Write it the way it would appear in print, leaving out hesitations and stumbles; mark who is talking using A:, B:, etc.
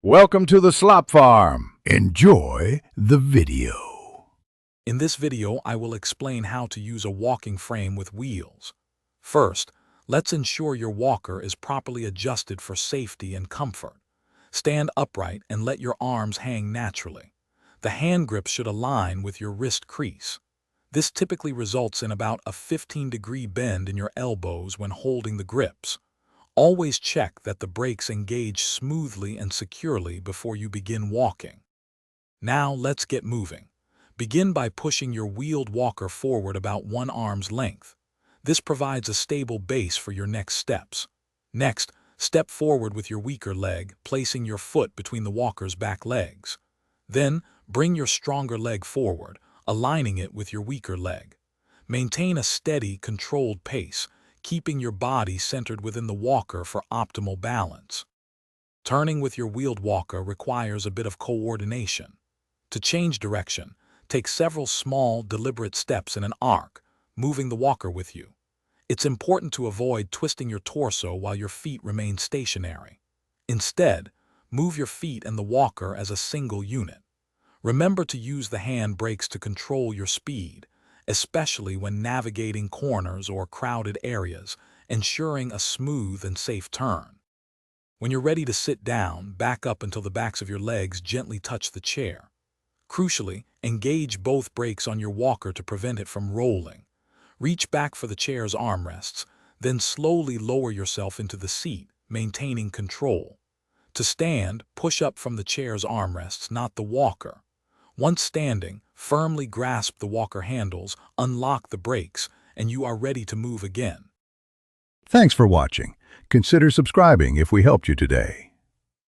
A: Welcome to the Slop Farm. Enjoy the video.
B: In this video, I will explain how to use a walking frame with wheels. First, let's ensure your walker is properly adjusted for safety and comfort. Stand upright and let your arms hang naturally. The hand grip should align with your wrist crease. This typically results in about a 15-degree bend in your elbows when holding the grips. Always check that the brakes engage smoothly and securely before you begin walking. Now let's get moving. Begin by pushing your wheeled walker forward about one arm's length. This provides a stable base for your next steps. Next, step forward with your weaker leg, placing your foot between the walker's back legs. Then, bring your stronger leg forward, aligning it with your weaker leg. Maintain a steady, controlled pace, keeping your body centered within the walker for optimal balance. Turning with your wheeled walker requires a bit of coordination. To change direction, take several small, deliberate steps in an arc, moving the walker with you. It's important to avoid twisting your torso while your feet remain stationary. Instead, move your feet and the walker as a single unit. Remember to use the hand brakes to control your speed, especially when navigating corners or crowded areas, ensuring a smooth and safe turn. When you're ready to sit down, back up until the backs of your legs gently touch the chair. Crucially, engage both brakes on your walker to prevent it from rolling. Reach back for the chair's armrests, then slowly lower yourself into the seat, maintaining control. To stand, push up from the chair's armrests, not the walker. Once standing, firmly grasp the walker handles, unlock the brakes, and you are ready to move again.
A: Thanks for watching. Consider subscribing if we helped you today.